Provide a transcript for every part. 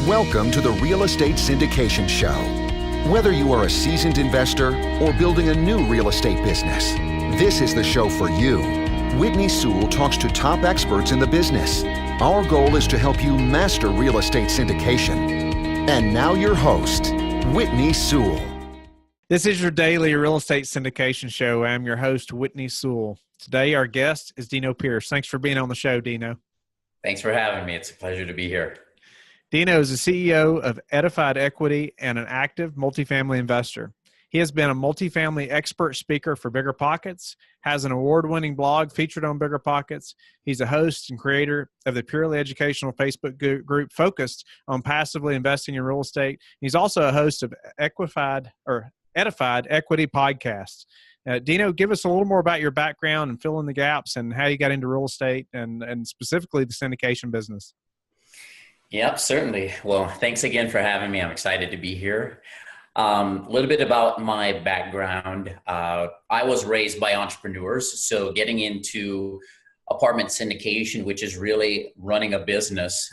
Welcome to the Real Estate Syndication Show. Whether you are a seasoned investor or building a new real estate business, this is the show for you. Whitney Sewell talks to top experts in the business. Our goal is to help you master real estate syndication. And now your host, Whitney Sewell. This is your daily real estate syndication show. I'm your host, Whitney Sewell. Today, our guest is Dino Pierce. Thanks for being on the show, Dino. Thanks for having me. It's a pleasure to be here. Dino is the CEO of Edified Equity and an active multifamily investor. He has been a multifamily expert speaker for Bigger Pockets, has an award-winning blog featured on Bigger Pockets. He's a host and creator of the purely educational Facebook group focused on passively investing in real estate. He's also a host of Edified Equity podcast. Dino, give us a little more about your background and fill in the gaps and how you got into real estate and specifically the syndication business. Yep, certainly. Well, thanks again for having me. I'm excited to be here. A little bit about my background. I was raised by entrepreneurs, so getting into apartment syndication, which is really running a business,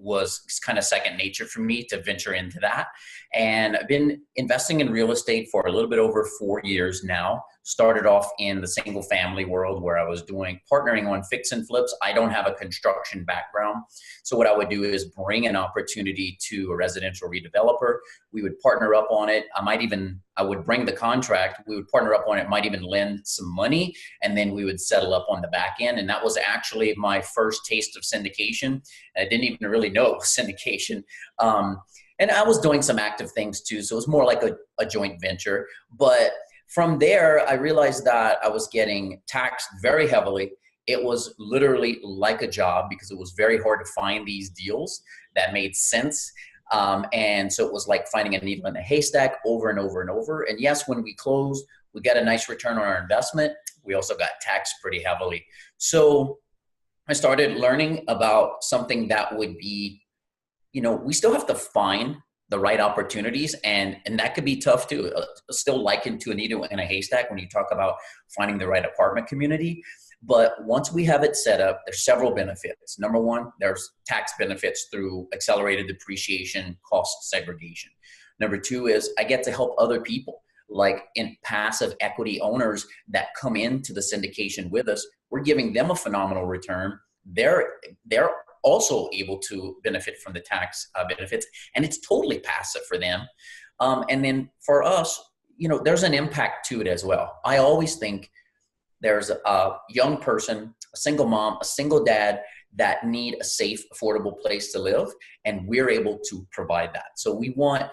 was kind of second nature for me to venture into that. And I've been investing in real estate for a little bit over 4 years now. Started off in the single family world where I was partnering on fix and flips. I don't have a construction background. So what I would do is bring an opportunity to a residential redeveloper. We would partner up on it. I would bring the contract. We would partner up on it, might even lend some money, and then we would settle up on the back end. And that was actually my first taste of syndication. I didn't even really know it was syndication. And I was doing some active things too. So it was more like a joint venture. But from there, I realized that I was getting taxed very heavily. It was literally like a job because it was very hard to find these deals that made sense. And so it was like finding a needle in a haystack over and over and over. And yes, when we closed, we got a nice return on our investment. We also got taxed pretty heavily. So I started learning about something that would be, we still have to find the right opportunities, and that could be tough too. Still likened to a needle in a haystack when you talk about finding the right apartment community. But once we have it set up, there's several benefits. Number one, there's tax benefits through accelerated depreciation, cost segregation. Number two is I get to help other people, like in passive equity owners that come into the syndication with us. We're giving them a phenomenal return. They're also able to benefit from the tax benefits, and it's totally passive for them. And then for us, there's an impact to it as well. I always think there's a young person, a single mom, a single dad that need a safe, affordable place to live, and we're able to provide that. So we want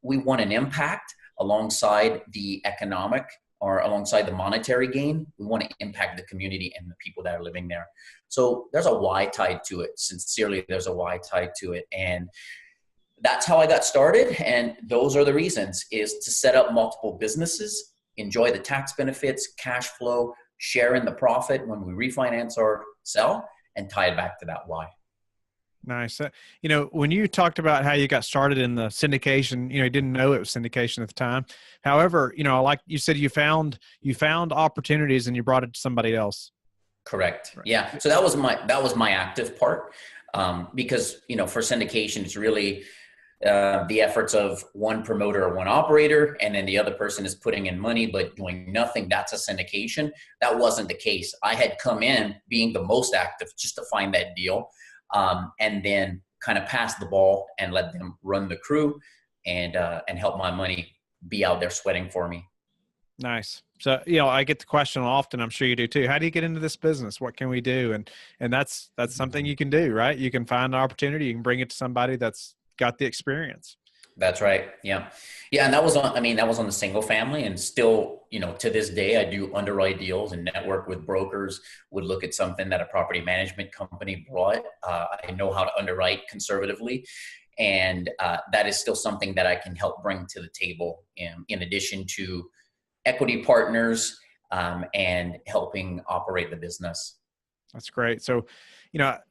an impact alongside the economic or alongside the monetary gain. We want to impact the community and the people that are living there. So there's a why tied to it. Sincerely, there's a why tied to it. And that's how I got started. And those are the reasons, is to set up multiple businesses, enjoy the tax benefits, cash flow, share in the profit when we refinance or sell, and tie it back to that why. Nice. When you talked about how you got started in the syndication, you didn't know it was syndication at the time. However, like you said, you found opportunities and you brought it to somebody else. Correct. Right. Yeah. So that was my active part. Because, for syndication, it's really the efforts of one promoter or one operator, and then the other person is putting in money but doing nothing. That's a syndication. That wasn't the case. I had come in being the most active just to find that deal. And then kind of pass the ball and let them run the crew and help my money be out there sweating for me. Nice. So, I get the question often, I'm sure you do too. How do you get into this business? What can we do? And that's something you can do, right? You can find an opportunity. You can bring it to somebody that's got the experience. That's right. Yeah. Yeah. And that was on the single family, and still, to this day, I do underwrite deals and network with brokers, would look at something that a property management company brought. I know how to underwrite conservatively. And that is still something that I can help bring to the table in addition to equity partners and helping operate the business. That's great. So,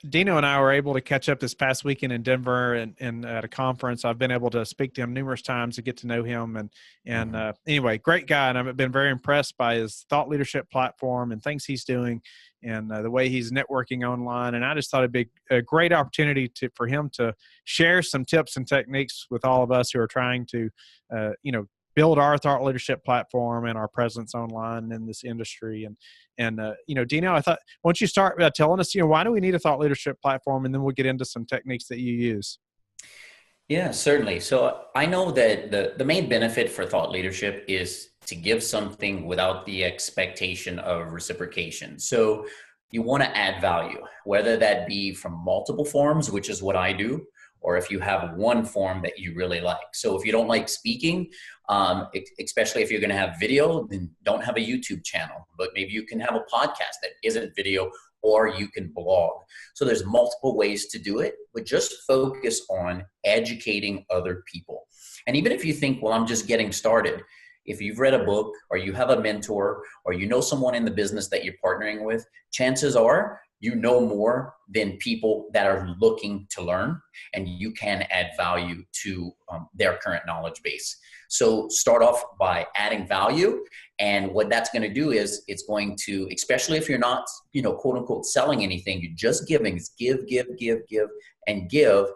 Dino and I were able to catch up this past weekend in Denver and at a conference. I've been able to speak to him numerous times to get to know him. Anyway, great guy. And I've been very impressed by his thought leadership platform and things he's doing. the way he's networking online. And I just thought it'd be a great opportunity for him to share some tips and techniques with all of us who are trying to, build our thought leadership platform and our presence online in this industry. And Dino, I thought, why don't you start by telling us, why do we need a thought leadership platform? And then we'll get into some techniques that you use. Yeah, certainly. So I know that the main benefit for thought leadership is to give something without the expectation of reciprocation. So you want to add value, whether that be from multiple forms, which is what I do, or if you have one form that you really like. So if you don't like speaking, especially if you're going to have video, then don't have a YouTube channel, but maybe you can have a podcast that isn't video, or you can blog. So there's multiple ways to do it, but just focus on educating other people. And even if you think, well, I'm just getting started, if you've read a book or you have a mentor or you know someone in the business that you're partnering with, chances are you know more than people that are looking to learn, and you can add value to their current knowledge base. So start off by adding value. And what that's going to do is it's going to, especially if you're not, quote unquote, selling anything, you're just giving, give, and give.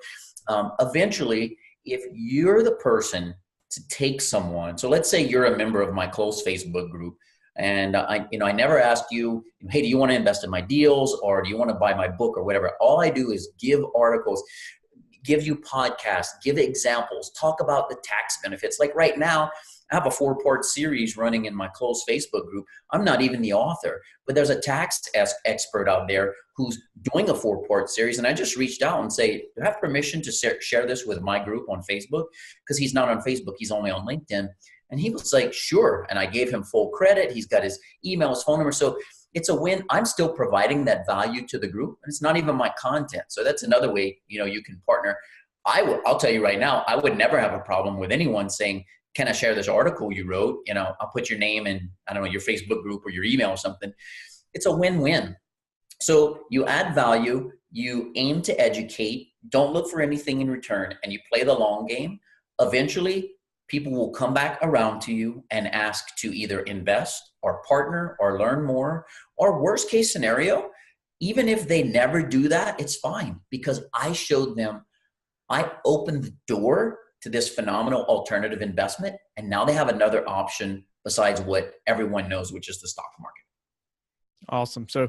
Eventually, if you're the person to take someone, so let's say you're a member of my close Facebook group, and I never asked you, hey, do you want to invest in my deals, or do you want to buy my book or whatever? All I do is give articles, give you podcasts, give examples, talk about the tax benefits. Like right now, I have a 4-part series running in my close Facebook group. I'm not even the author, but there's a tax expert out there who's doing a 4-part series. And I just reached out and say, do I have permission to share this with my group on Facebook? Because he's not on Facebook, he's only on LinkedIn. And he was like, sure. And I gave him full credit. He's got his email, his phone number. So it's a win. I'm still providing that value to the group, and it's not even my content. So that's another way, you can partner. I'll tell you right now, I would never have a problem with anyone saying, can I share this article you wrote? I'll put your name in, I don't know, your Facebook group or your email or something. It's a win-win. So you add value, you aim to educate, don't look for anything in return, and you play the long game. Eventually, people will come back around to you and ask to either invest or partner or learn more, or worst case scenario, even if they never do that, it's fine, because I showed them, I opened the door to this phenomenal alternative investment, and now they have another option besides what everyone knows, which is the stock market. Awesome. So,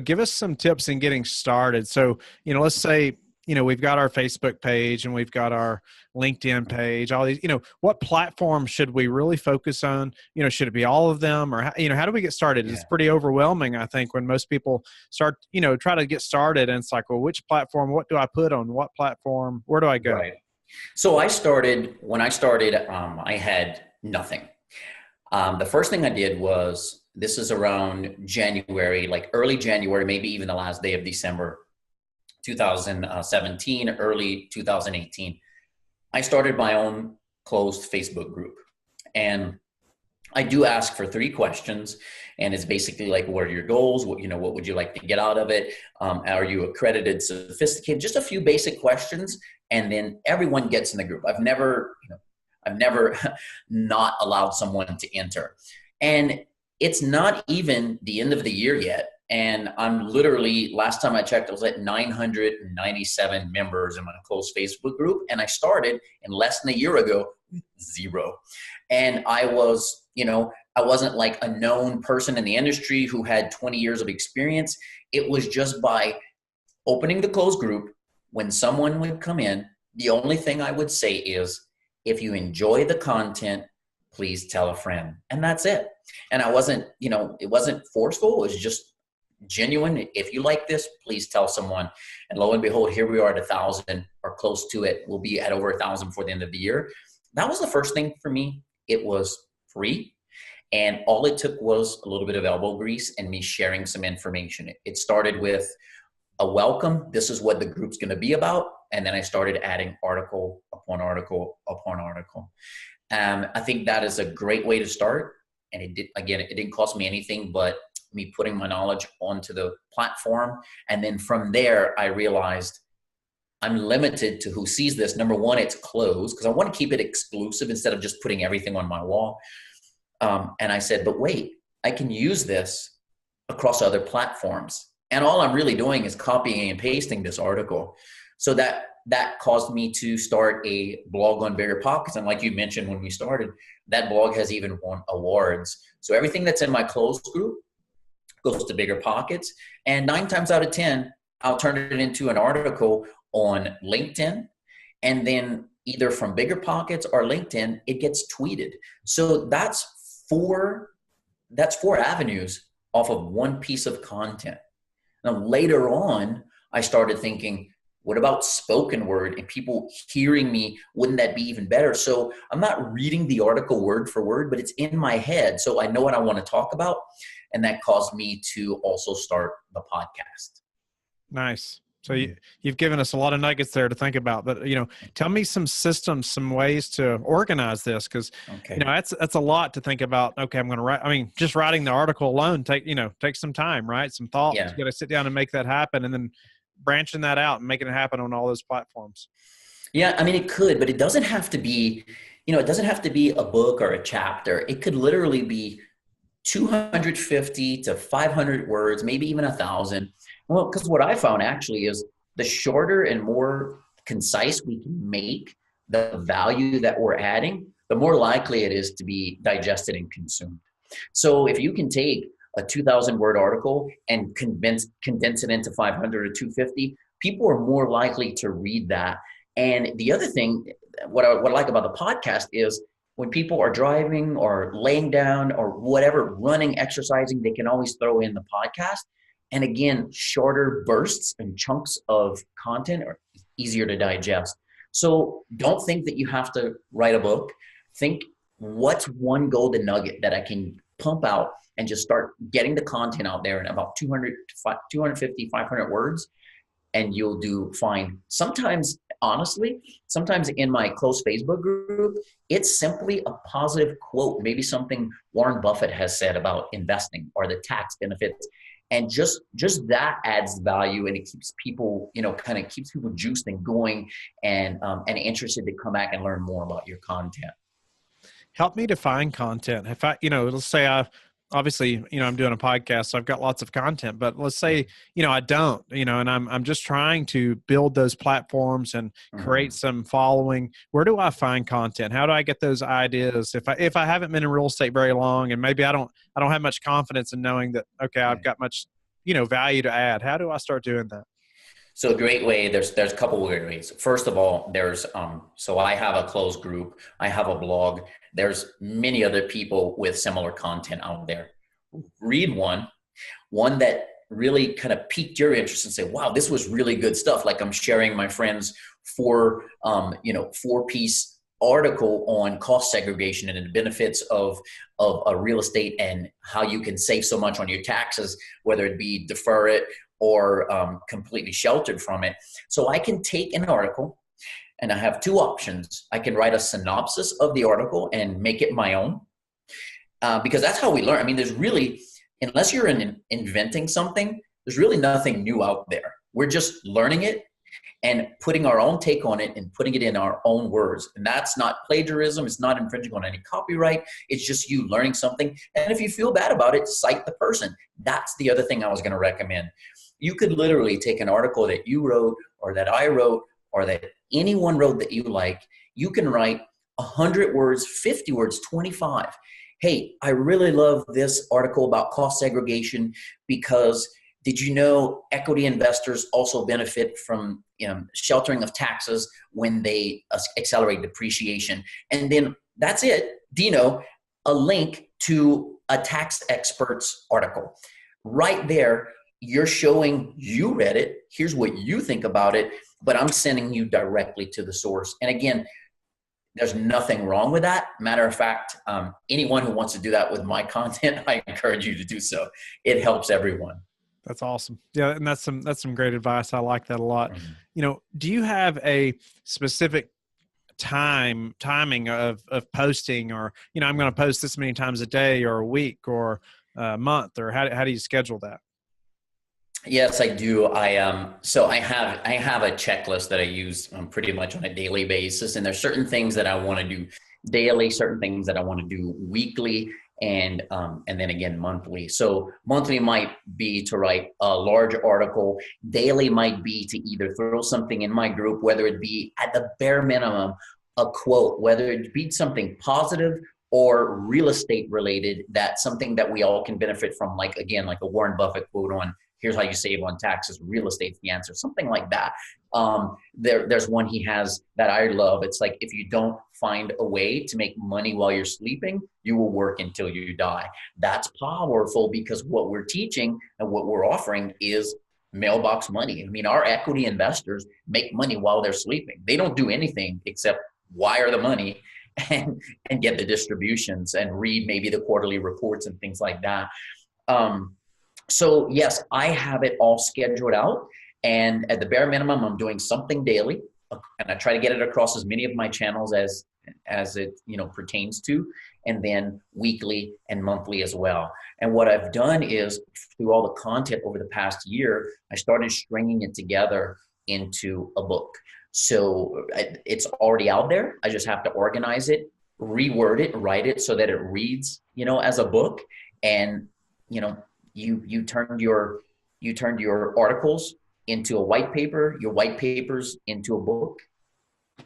give us some tips in getting started. So, let's say, we've got our Facebook page and we've got our LinkedIn page, all these, what platform should we really focus on? Should it be all of them, or, how do we get started? Yeah. It's pretty overwhelming, I think, when most people start, try to get started, and it's like, well, which platform, what do I put on what platform? Where do I go? Right. So when I started, I had nothing. The first thing I did was, this is around January, like early January, maybe even the last day of December, 2017, early 2018, I started my own closed Facebook group. And I do ask for 3 questions. And it's basically like, what are your goals? What would you like to get out of it? Are you accredited, sophisticated? Just a few basic questions. And then everyone gets in the group. I've never not allowed someone to enter. And it's not even the end of the year yet. And I'm literally, last time I checked, I was at 997 members in my closed Facebook group. And I started in less than a year ago, 0. And I wasn't like a known person in the industry who had 20 years of experience. It was just by opening the closed group. When someone would come in, the only thing I would say is, if you enjoy the content, please tell a friend. And that's it. And I wasn't, it wasn't forceful. It was just genuine. If you like this, please tell someone. And lo and behold, here we are at 1,000 or close to it. We'll be at over 1,000 before the end of the year. That was the first thing for me. It was free. And all it took was a little bit of elbow grease and me sharing some information. It started with a welcome. This is what the group's going to be about. And then I started adding article upon article upon article. I think that is a great way to start. And it didn't cost me anything but me putting my knowledge onto the platform. And then from there, I realized I'm limited to who sees this. Number one, it's closed because I want to keep it exclusive instead of just putting everything on my wall. And I said, but wait, I can use this across other platforms. And all I'm really doing is copying and pasting this article. So that caused me to start a blog on Bigger Pockets. And like you mentioned when we started, that blog has even won awards. So everything that's in my closed group goes to Bigger Pockets. And 9 times out of 10, I'll turn it into an article on LinkedIn. And then either from Bigger Pockets or LinkedIn, it gets tweeted. So that's four avenues off of one piece of content. Now, later on, I started thinking, what about spoken word and people hearing me? Wouldn't that be even better? So I'm not reading the article word for word, but it's in my head. So I know what I want to talk about. And that caused me to also start the podcast. Nice. So you've given us a lot of nuggets there to think about, but tell me some systems, some ways to organize this. Cause that's a lot to think about. Okay. I'm going to write, just writing the article alone takes some time, right? Some thought. You got to sit down and make that happen, and then branching that out and making it happen on all those platforms. Yeah. It could, but it doesn't have to be, it doesn't have to be a book or a chapter. It could literally be 250 to 500 words, maybe even 1,000. Well, because what I found actually is the shorter and more concise we can make the value that we're adding, the more likely it is to be digested and consumed. So if you can take a 2,000 word article and condense it into 500 or 250, people are more likely to read that. And the other thing, what I like about the podcast is when people are driving or laying down or whatever, running, exercising, they can always throw in the podcast. And again, shorter bursts and chunks of content are easier to digest. So don't think that you have to write a book. Think, what's one golden nugget that I can pump out and just start getting the content out there in about 250, 500 words, and you'll do fine. Sometimes, honestly, in my close Facebook group, it's simply a positive quote, maybe something Warren Buffett has said about investing or the tax benefits. And just that adds value, and it keeps people, kind of keeps people juiced and going and interested to come back and learn more about your content. Help me define content. If I, let's say obviously, I'm doing a podcast, so I've got lots of content, but let's say, I don't, and I'm just trying to build those platforms and create some following. Where do I find content? How do I get those ideas? If I haven't been in real estate very long, and maybe I don't have much confidence in knowing that, okay, I've got much, value to add. How do I start doing that? So a great way, there's a couple of ways. First of all, there's, so I have a closed group, I have a blog. There's many other people with similar content out there. Read one that really kind of piqued your interest and say, wow, this was really good stuff. Like I'm sharing my friend's 4-piece article on cost segregation and the benefits of a real estate and how you can save so much on your taxes, whether it be defer it or completely sheltered from it. So I can take an article, and I have two options. I can write a synopsis of the article and make it my own, because that's how we learn. There's really, unless you're inventing something, there's really nothing new out there. We're just learning it and putting our own take on it and putting it in our own words. And that's not plagiarism. It's not infringing on any copyright. It's just you learning something. And if you feel bad about it, cite the person. That's the other thing I was going to recommend. You could literally take an article that you wrote or that I wrote or that anyone wrote that you like. You can write 100 words, 50 words, 25. Hey, I really love this article about cost segregation because did you know equity investors also benefit from sheltering of taxes when they accelerate depreciation? And then that's it. Dino, a link to a tax expert's article. Right there, you're showing you read it. Here's what you think about it, but I'm sending you directly to the source. And again, there's nothing wrong with that. Matter of fact, anyone who wants to do that with my content, I encourage you to do so. It helps everyone. That's awesome. Yeah. And that's some great advice. I like that a lot. Mm-hmm. Do you have a specific timing of posting, or, I'm going to post this many times a day or a week or a month, or how do you schedule that? Yes, I do. So I have a checklist that I use pretty much on a daily basis. And there's certain things that I want to do daily, certain things that I want to do weekly. and then again monthly. So monthly might be to write a large article. Daily might be to either throw something in my group, whether it be at the bare minimum a quote, whether it be something positive or real estate related, that's something that we all can benefit from. Like again, like a Warren Buffett quote on here's how you save on taxes, real estate's the answer, something like that. There's one he has that I love. It's like, if you don't find a way to make money while you're sleeping, you will work until you die. That's powerful, because what we're teaching and what we're offering is mailbox money. I mean, our equity investors make money while they're sleeping. They don't do anything except wire the money and get the distributions and read maybe the quarterly reports and things like that. So yes, I have it all scheduled out, and at the bare minimum, I'm doing something daily, and I try to get it across as many of my channels as it pertains to, and then weekly and monthly as well. And what I've done is, through all the content over the past year, I started stringing it together into a book. So it's already out there. I just have to organize it, reword it, write it so that it reads, as a book. And, you turned your articles into a white paper, your white papers into a book,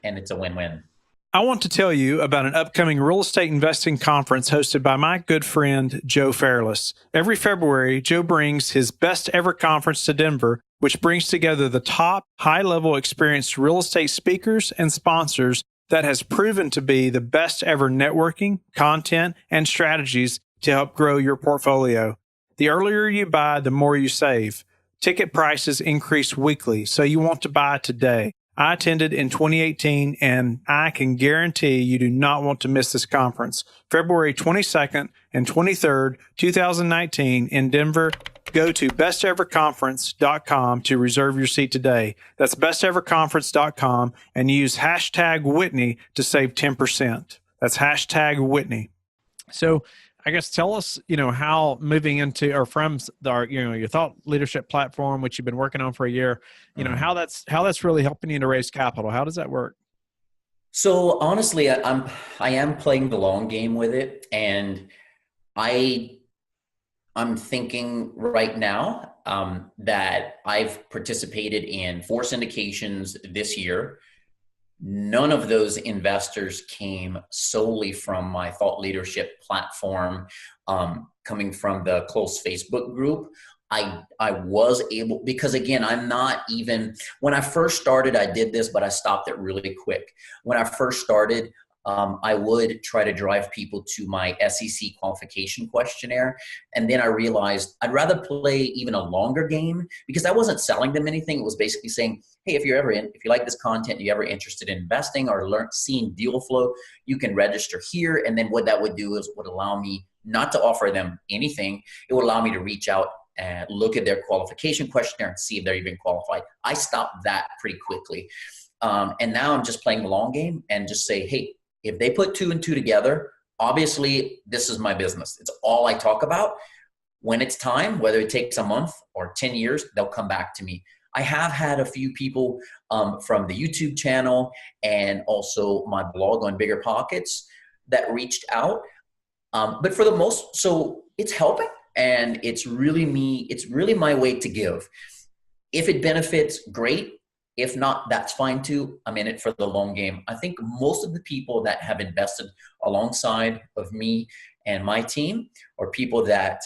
and it's a win-win. I want to tell you about an upcoming real estate investing conference hosted by my good friend, Joe Fairless. Every February, Joe brings his best ever conference to Denver, which brings together the top high-level experienced real estate speakers and sponsors that has proven to be the best ever networking, content, and strategies to help grow your portfolio. The earlier you buy, the more you save. Ticket prices increase weekly, so you want to buy today. I attended in 2018, and I can guarantee you do not want to miss this conference. February 22nd and 23rd, 2019 in Denver. Go to besteverconference.com to reserve your seat today. That's besteverconference.com, and use hashtag Whitney to save 10%. That's hashtag Whitney. So I guess tell us, how moving into or from your thought leadership platform, which you've been working on for a year, how that's really helping you to raise capital. How does that work? So honestly, I am playing the long game with it, and I'm thinking right now that I've participated in 4 syndications this year. None of those investors came solely from my thought leadership platform, coming from the close Facebook group. I was able, because again, when I first started, I did this, but I stopped it really quick. When I first started, I would try to drive people to my SEC qualification questionnaire. And then I realized I'd rather play even a longer game, because I wasn't selling them anything. It was basically saying, hey, if you like this content, you're ever interested in investing or seeing deal flow, you can register here. And then what that would do is would allow me not to offer them anything. It would allow me to reach out and look at their qualification questionnaire and see if they're even qualified. I stopped that pretty quickly. And now I'm just playing the long game and just say, hey, if they put 2 and 2 together, obviously this is my business. It's all I talk about. When it's time, whether it takes a month or 10 years, they'll come back to me. I have had a few people from the YouTube channel and also my blog on Bigger Pockets that reached out. But for the most, so it's helping, and it's really my way to give. If it benefits, great. If not, that's fine too. I'm in it for the long game. I think most of the people that have invested alongside of me and my team are people that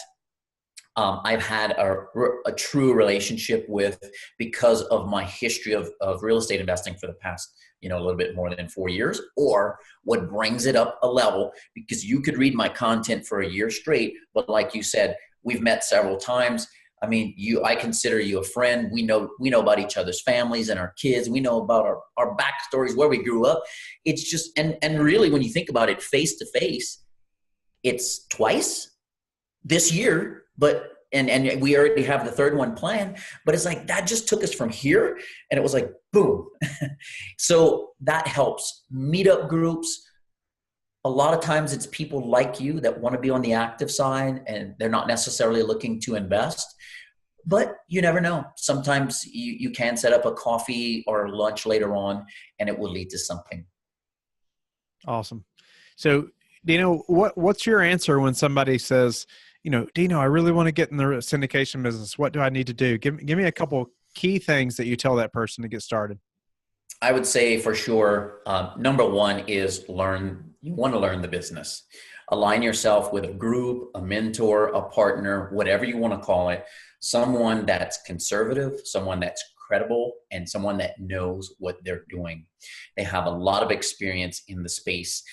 I've had a true relationship with because of my history of real estate investing for the past, a little bit more than 4 years, or what brings it up a level, because you could read my content for a year straight, but like you said, we've met several times. I mean, I consider you a friend. We know about each other's families and our kids. We know about our backstories, where we grew up. It's just, and really, when you think about it face to face, it's twice this year, but, and we already have the third one planned, but it's like, that just took us from here, and it was like, boom. So that helps. Meetup groups. A lot of times it's people like you that want to be on the active side, and they're not necessarily looking to invest. But you never know. Sometimes you can set up a coffee or lunch later on, and it will lead to something. Awesome. So Dino, what's your answer when somebody says, Dino, I really want to get in the syndication business. What do I need to do? Give me a couple key things that you tell that person to get started. I would say for sure, number one is you want to learn the business. Align yourself with a group, a mentor, a partner, whatever you want to call it, someone that's conservative, someone that's credible, and someone that knows what they're doing. They have a lot of experience in the space.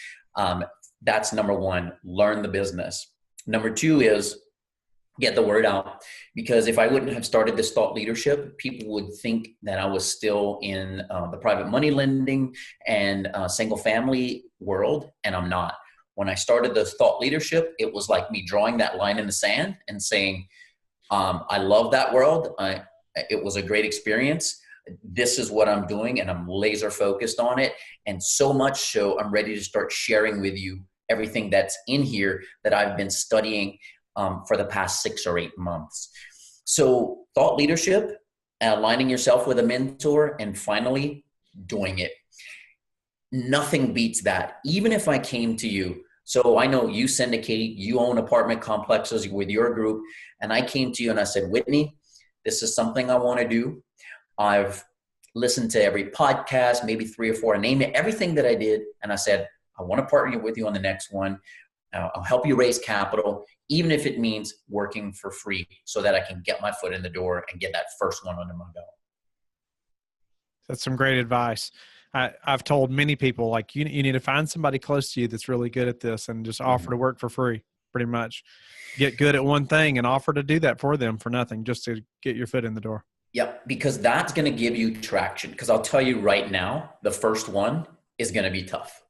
That's number one, learn the business. Number two is get the word out, because if I wouldn't have started this thought leadership, people would think that I was still in the private money lending and single family world, and I'm not. When I started the thought leadership, it was like me drawing that line in the sand and saying, I love that world. It was a great experience. This is what I'm doing, and I'm laser focused on it. And so much so, I'm ready to start sharing with you everything that's in here that I've been studying for the past 6 or 8 months. So thought leadership, aligning yourself with a mentor, and finally doing it. Nothing beats that. Even if I came to you, so I know you syndicate, you own apartment complexes with your group, and I came to you and I said, Whitney, this is something I want to do. I've listened to every podcast, maybe 3 or 4, I name it, everything that I did. And I said, I want to partner with you on the next one. I'll help you raise capital, even if it means working for free so that I can get my foot in the door and get that first one under my belt. That's some great advice. I've told many people, like, you need to find somebody close to you that's really good at this and just offer to work for free, pretty much. Get good at one thing and offer to do that for them for nothing, just to get your foot in the door. Yep, because that's going to give you traction. Because I'll tell you right now, the first one is going to be tough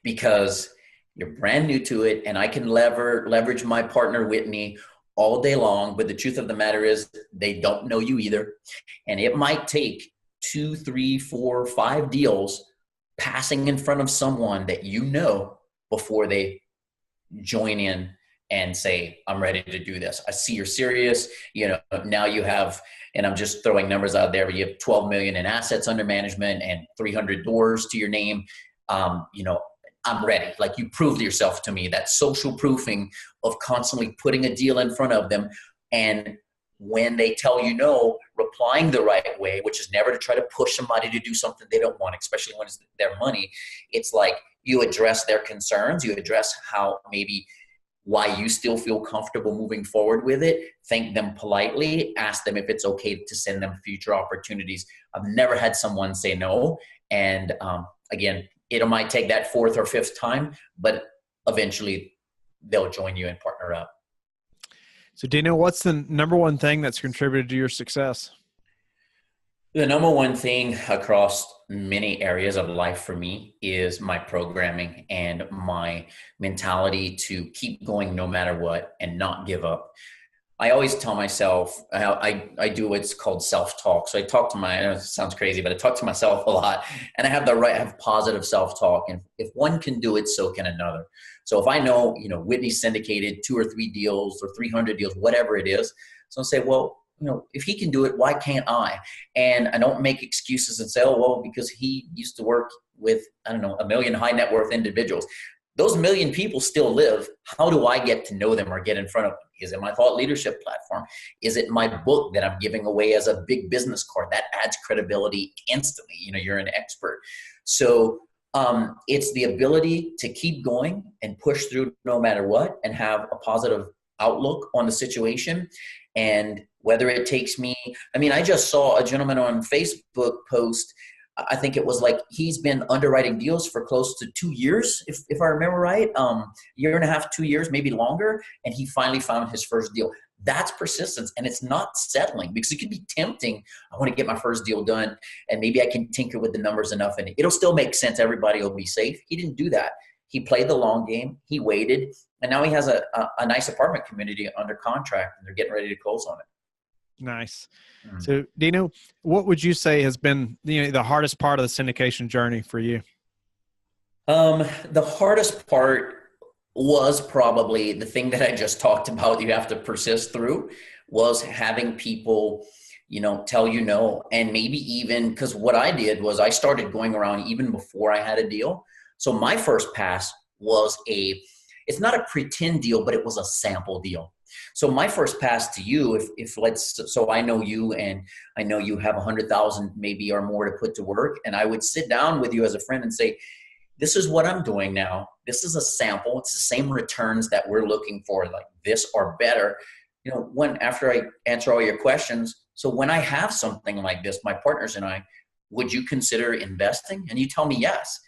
because you're brand new to it, and I can leverage my partner, Whitney, all day long. But the truth of the matter is they don't know you either. And it might take 2, 3, 4, 5 deals passing in front of someone that you know before they join in and say, I'm ready to do this. I see you're serious. Now you have, and I'm just throwing numbers out there, but you have 12 million in assets under management and 300 doors to your name. I'm ready. Like, you proved yourself to me. That social proofing of constantly putting a deal in front of them. And when they tell you no, replying the right way, which is never to try to push somebody to do something they don't want, especially when it's their money. It's like you address their concerns, you address why you still feel comfortable moving forward with it, thank them politely, ask them if it's okay to send them future opportunities. I've never had someone say no. And again, it might take that 4th or 5th time, but eventually they'll join you and partner up. So Dino, what's the number one thing that's contributed to your success? The number one thing across many areas of life for me is my programming and my mentality to keep going no matter what and not give up. I always tell myself, I do what's called self-talk. So I talk to I know it sounds crazy, but I talk to myself a lot, and I have positive self-talk. And if one can do it, so can another. So if I know, Whitney syndicated 2 or 3 deals or 300 deals, whatever it is. So I'll say, well, if he can do it, why can't I? And I don't make excuses and say, oh, well, because he used to work with, 1 million high net worth individuals. Those 1 million people still live. How do I get to know them or get in front of them? Is it my thought leadership platform? Is it my book that I'm giving away as a big business card? That adds credibility instantly. You're an expert. So it's the ability to keep going and push through no matter what and have a positive outlook on the situation. And whether it takes me, I just saw a gentleman on Facebook post, I think it was like he's been underwriting deals for close to 2 years, if I remember right, year and a half, 2 years, maybe longer. And he finally found his first deal. That's persistence, and it's not settling, because it can be tempting. I want to get my first deal done, and maybe I can tinker with the numbers enough, and it'll still make sense. Everybody will be safe. He didn't do that. He played the long game. He waited, and now he has a nice apartment community under contract, and they're getting ready to close on it. Nice. So Dino, what would you say has been the hardest part of the syndication journey for you? The hardest part was probably the thing that I just talked about. You have to persist through, was having people, tell you no. And maybe even, because what I did was I started going around even before I had a deal. So my first pass was it's not a pretend deal, but it was a sample deal. So my first pass to you, so I know you and I know you have 100,000 maybe or more to put to work. And I would sit down with you as a friend and say, this is what I'm doing now. This is a sample. It's the same returns that we're looking for, like this or better. After I answer all your questions, so when I have something like this, my partners and I, would you consider investing? And you tell me yes.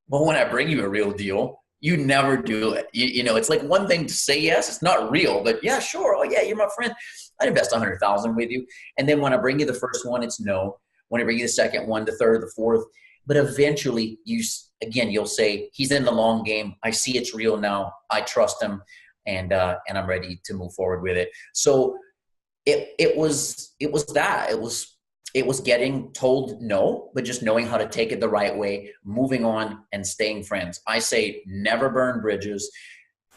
Well, when I bring you a real deal, you never do it. It's like one thing to say yes, it's not real, but yeah, sure. Oh yeah, you're my friend. I'd invest 100,000 with you. And then when I bring you the first one, it's no. When I bring you the second one, the third, the fourth, but eventually you'll say, he's in the long game. I see it's real now. I trust him, and I'm ready to move forward with it. So it was that. It was getting told no, but just knowing how to take it the right way, moving on and staying friends. I say never burn bridges.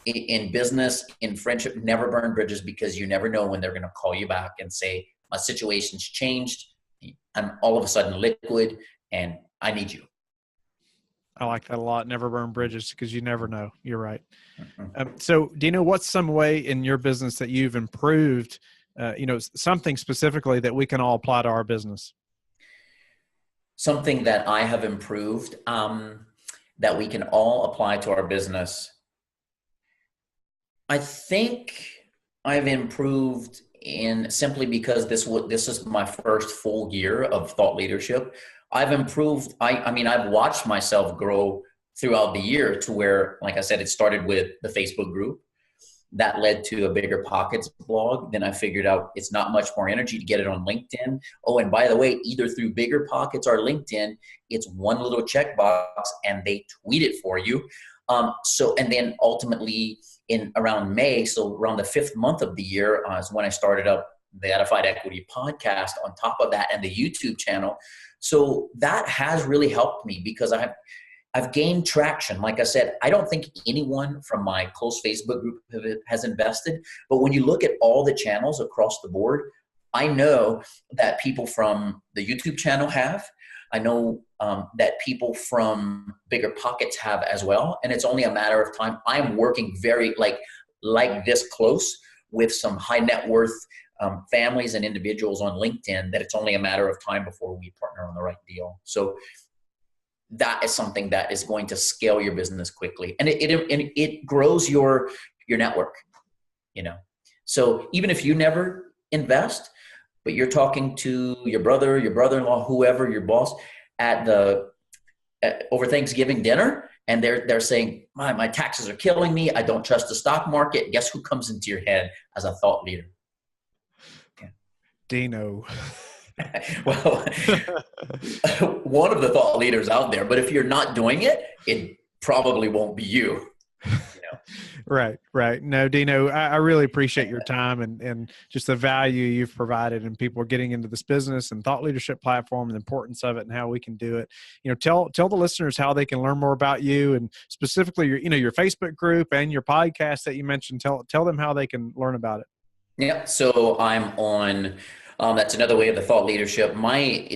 In business, in friendship, never burn bridges, because you never know when they're going to call you back and say, my situation's changed. I'm all of a sudden liquid and I need you. I like that a lot. Never burn bridges, because you never know. You're right. Mm-hmm. So Dino, what's some way in your business that you've improved, something specifically that we can all apply to our business? Something that I have improved that we can all apply to our business. I think I've improved simply because this is my first full year of thought leadership. I've improved. I've watched myself grow throughout the year to where, like I said, it started with the Facebook group. That led to a Bigger Pockets blog. Then I figured out it's not much more energy to get it on LinkedIn. Oh, and by the way, either through Bigger Pockets or LinkedIn, it's one little checkbox and they tweet it for you. And then ultimately in around May, so around the 5th month of the year, is when I started up the Edified Equity podcast on top of that, and the YouTube channel. So that has really helped me, because I've gained traction. Like I said, I don't think anyone from my close Facebook group has invested, but when you look at all the channels across the board, I know that people from the YouTube channel have. I know that people from Bigger Pockets have as well, and it's only a matter of time. I'm working very like this close with some high net worth families and individuals on LinkedIn, that it's only a matter of time before we partner on the right deal. So that is something that is going to scale your business quickly, and it grows your network. So even if you never invest, but you're talking to your brother, your brother-in-law, whoever, your boss over Thanksgiving dinner, and they're saying, my taxes are killing me, I don't trust the stock market. Guess who comes into your head as a thought leader? Yeah. Dino. Well, one of the thought leaders out there, but if you're not doing it, it probably won't be you. Right. No, Dino, I really appreciate your time and just the value you've provided, and people are getting into this business and thought leadership platform and the importance of it and how we can do it. Tell the listeners how they can learn more about you, and specifically your Facebook group and your podcast that you mentioned. Tell them how they can learn about it. Yeah. So I'm on, that's another way of the thought leadership. I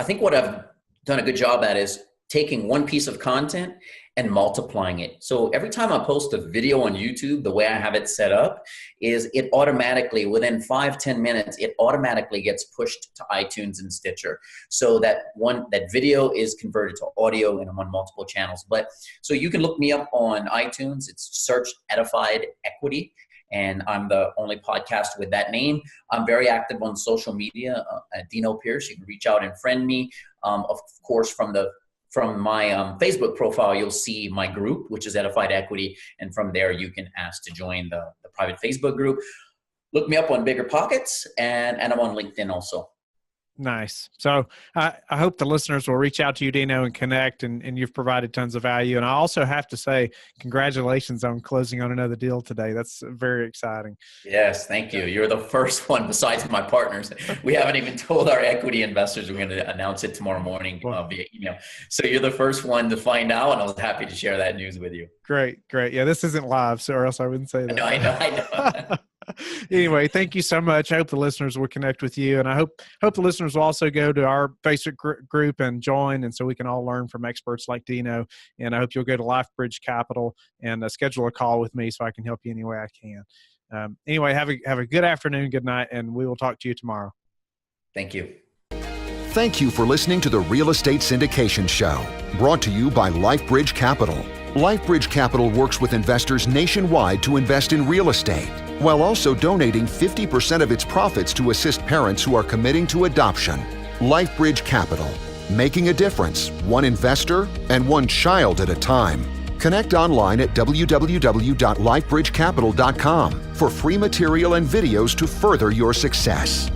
think what I've done a good job at is taking one piece of content and multiplying it. So every time I post a video on YouTube, the way I have it set up is it automatically, within 5-10 minutes, it automatically gets pushed to iTunes and Stitcher. So that video is converted to audio, and I'm on multiple channels. So you can look me up on iTunes. It's search Edified Equity, and I'm the only podcast with that name. I'm very active on social media at Dino Pierce. You can reach out and friend me. Of course, from my Facebook profile, you'll see my group, which is Edified Equity. And from there, you can ask to join the private Facebook group. Look me up on Bigger Pockets, and I'm on LinkedIn also. Nice. So I hope the listeners will reach out to you, Dino, and connect, and you've provided tons of value. And I also have to say, congratulations on closing on another deal today. That's very exciting. Yes, thank you. You're the first one besides my partners. We haven't even told our equity investors. We're going to announce it tomorrow morning via email. So you're the first one to find out, and I was happy to share that news with you. Great. Yeah, this isn't live, or else I wouldn't say that. I know. Anyway, thank you so much. I hope the listeners will connect with you, and I hope the listeners will also go to our Facebook group and join, and so we can all learn from experts like Dino. And I hope you'll go to LifeBridge Capital and schedule a call with me so I can help you any way I can. Anyway, have a good afternoon, good night, and we will talk to you tomorrow. Thank you. Thank you for listening to the Real Estate Syndication Show, brought to you by LifeBridge Capital. LifeBridge Capital works with investors nationwide to invest in real estate, while also donating 50% of its profits to assist parents who are committing to adoption. LifeBridge Capital, making a difference, one investor and one child at a time. Connect online at www.lifebridgecapital.com for free material and videos to further your success.